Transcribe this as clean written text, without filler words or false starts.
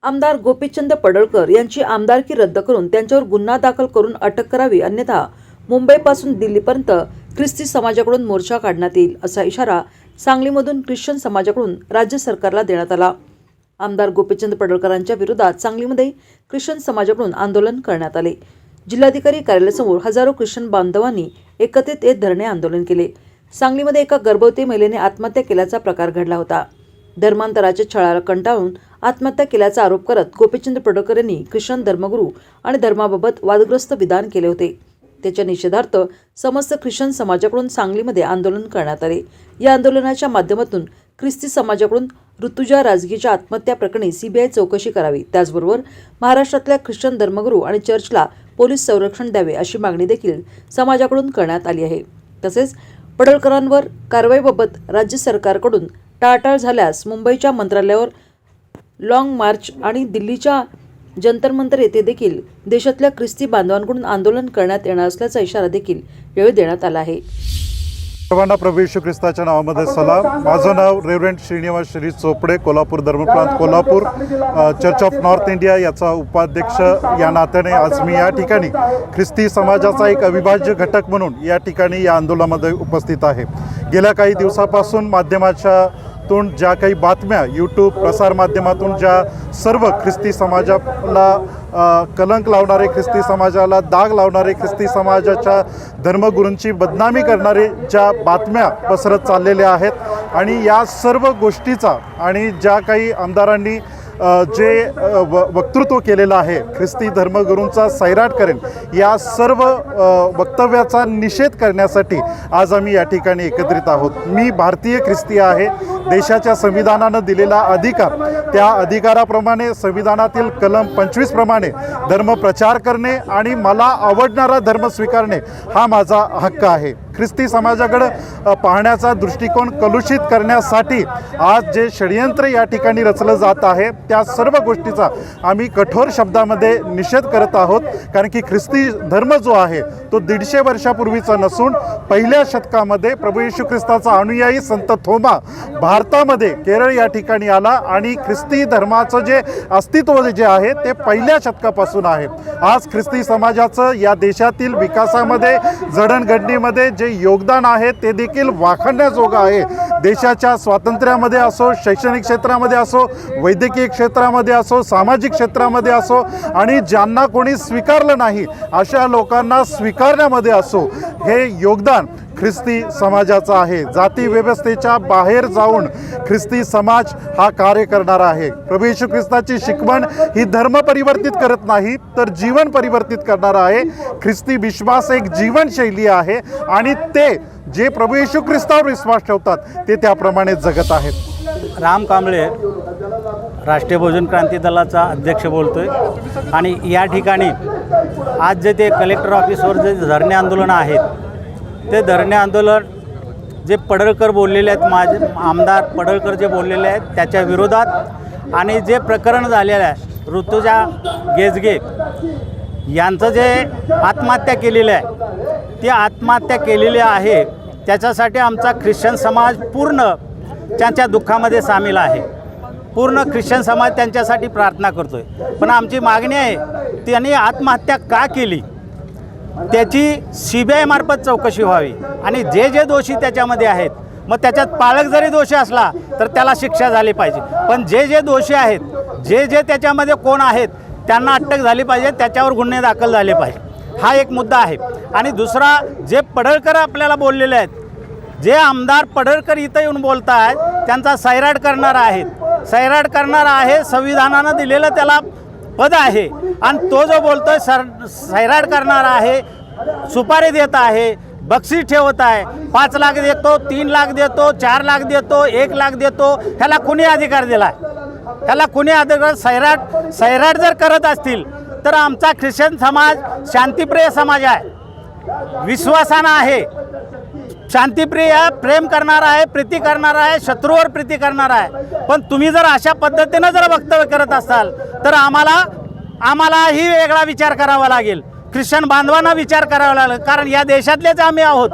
आमदार गोपीचंद पडळकर यांची आमदारकी रद्द करून त्यांच्यावर गुन्हा दाखल करून अटक करावी, अन्यथा मुंबईपासून दिल्लीपर्यंत ख्रिस्ती समाजाकडून मोर्चा काढण्यात येईल, असा इशारा सांगलीमधून ख्रिश्चन समाजाकडून राज्य सरकारला देण्यात आला। आमदार गोपीचंद पडळकरांच्या विरोधात सांगलीमध्ये ख्रिश्चन समाजाकडून आंदोलन करण्यात आले। जिल्हाधिकारी कार्यालयासमोर हजारो ख्रिश्चन बांधवांनी एकत्रित येत धरणे आंदोलन केले। सांगलीमध्ये एका गर्भवती महिलेने आत्महत्या केल्याचा प्रकार घडला होता। धर्मांतराच्या छळाला कंटाळून आत्महत्या केल्याचा आरोप करत गोपीचंद पडळकर यांनी ख्रिश्चन धर्मगुरू आणि धर्माबाबत वादग्रस्त विधान केले होते। त्याच्या निषेधार्थ समस्त ख्रिश्चन समाजाकडून सांगलीमध्ये आंदोलन करण्यात आले। या आंदोलनाच्या माध्यमातून ख्रिस्ती समाजाकडून ऋतुजा राजगीच्या आत्महत्या प्रकरणी सीबीआय चौकशी करावी, त्याचबरोबर महाराष्ट्रातल्या ख्रिश्चन धर्मगुरू आणि चर्चला पोलीस संरक्षण द्यावे अशी मागणी देखील समाजाकडून करण्यात आली आहे। तसेच पडळकरांवर कारवाईबाबत राज्य सरकारकडून टाळाटाळ झाल्यास मुंबईच्या मंत्रालयावर लॉंग मार्च आणि दिल्लीच्या जंतर मंतर येथे देखील देशातल्या ख्रिस्ती बांधवांकडून आंदोलन करण्यात येणार असल्याचा इशारा देखील यावेळी देण्यात आला आहे। सर्वांना प्रभू येशू ख्रिस्ताच्या नावामध्ये सलाम। माझं नाव रेव्हरंड श्रीनिवास श्री चोपडे, कोल्हापूर धर्मप्रांत Kolhapur, church of north India याचा उपाध्यक्ष या नात्याने आज मी या ठिकाणी ख्रिस्ती समाजाचा एक अविभाज्य घटक म्हणून या ठिकाणी या आंदोलनामध्ये उपस्थित आहे। गेल्या काही दिवसापासून माध्यमातून ज्या काही बातम्या, यूट्यूब प्रसारमाध्यमातून ज्या सर्व ख्रिस्ती समाजाला कलंक लावणारे, ख्रिस्ती समाजाला दाग लावणारे, ख्रिस्ती समाजाच्या धर्मगुरूंची बदनामी करणारे ज्या बातम्या पसरत चाललेल्या आहेत आणि या सर्व गोष्टीचा आणि ज्या काही आमदारांनी जे वक्तृत्व केलेलं आहे ख्रिस्ती धर्मगुरूंचा सैराट करेन, या सर्व वक्तव्याचा निषेध करण्यासाठी आज आम्ही या ठिकाणी एकत्रित आहोत। मी भारतीय ख्रिस्ती आहे। देशाच्या संविधानानं दिलेला अधिकार, त्या अधिकाराप्रमाणे संविधानातील कलम 25 प्रमाणे धर्म प्रचार करणे आणि मला आवडणारा धर्म स्वीकारणे हा माझा हक्क आहे। ख्रिस्ती समाजाकडे पाहण्याचा दृष्टिकोन कलुषित करण्यासाठी आज जे षडयंत्र या ठिकाणी रचलं जात आहे त्या सर्व गोष्टीचा आम्ही कठोर शब्दामध्ये निषेध करत आहोत। कारण की ख्रिस्ती धर्म जो आहे तो 150 वर्षापूर्वीचा नसून पहिल्या शतकामध्ये प्रभू येशू ख्रिस्ताचा अनुयायी संत थोमा भारतामध्ये केरळ या ठिकाणी आला आणि ख्रिस्ती धर्माचं जे अस्तित्व जे आहे ते पहिल्या शतकापासून आहे। आज ख्रिस्ती समाजाचं या देशातील विकासामध्ये, जडणघडणीमध्ये जे योगदान आहे ते देखील वाखाणण्याजोगं आहे। देशाच्या स्वातंत्र्यामध्ये असो, शैक्षणिक क्षेत्रामध्ये असो, वैद्यकीय क्षेत्रामध्ये असो, सामाजिक क्षेत्रामध्ये असो आणि ज्यांना कोणी स्वीकारलं नाही अशा लोकांना स्वीकारण्यामध्ये असो, हे योगदान ख्रिस्ती समाजाचा आहे। जाती व्यवस्थेच्या बाहेर जाऊन ख्रिस्ती समाज हा कार्य करणार आहे। प्रभू येशू ख्रिस्ताची शिकवण ही धर्म परिवर्तित करत नाही तर जीवन परिवर्तित करणार आहे। ख्रिस्ती विश्वास एक जीवनशैली आहे आणि ते जे प्रभू येशू ख्रिस्तावर विश्वास ठेवतात ते त्याप्रमाणे जगत आहेत। राम कांबळे, राष्ट्रीय बहुजन क्रांती दलाचा अध्यक्ष बोलतोय आणि या ठिकाणी आज जे ते कलेक्टर ऑफिसवर जे धरणे आंदोलन आहेत ते धरणे आंदोलन जे पडळकर बोललेले आहेत, माझे आमदार पडळकर जे बोललेले आहेत त्याच्या विरोधात आणि जे प्रकरण झालेलं आहे ऋतुजा गेजगे यांचं जे आत्महत्या केलेली आहे ती आत्महत्या केलेली आहे त्याच्यासाठी आमचा ख्रिश्चन समाज पूर्ण त्यांच्या दुःखामध्ये सामील आहे। पूर्ण ख्रिश्चन समाज त्यांच्यासाठी प्रार्थना करतोय। पण आमची मागणी आहे त्यांनी आत्महत्या का केली त्याची सीबीआय मार्फत चौकशी व्हावी आणि जे जे दोषी त्याच्यामध्ये आहेत, मग त्याच्यात पालक जरी दोषी असला तर त्याला शिक्षा झाली पाहिजे, पण जे जे दोषी आहेत, जे जे त्याच्यामध्ये कोण आहेत त्यांना अटक झाली पाहिजे, त्याच्यावर गुन्हे दाखल झाले पाहिजे, हा एक मुद्दा आहे। आणि दुसरा, जे पडळकर आपल्याला बोललेले आहेत, जे आमदार पडळकर इथं येऊन बोलत आहेत त्यांचा सैराट करणारा आहेत, सैराट करणारा आहे, संविधानानं दिलेलं त्याला पद आहे आणि तो जो बोलतोय सैराट करणारा आहे, सुपारी देत आहे, बक्षीस ठेवत आहे, 5 लाख देतो, 3 लाख देतो, 4 लाख देतो, 1 लाख देतो, ह्याला कुणी अधिकार दिला? ह्याला कुणी अधिकार? सैराट जर करत असतील तर आमचा ख्रिश्चन समाज शांतिप्रिय समाज आहे, विश्वासानं आहे, शांतिप्रिय, प्रेम करणारा आहे, प्रीती करणारा आहे, शत्रूवर प्रीती करणारा आहे। पण तुम्ही जर अशा पद्धतीनं जर वक्तव्य करत असाल तर आम्हालाही वेगळा विचार करावा लागेल, ख्रिश्चन बांधवांना विचार करावा लागेल, कारण या देशातलेच आम्ही आहोत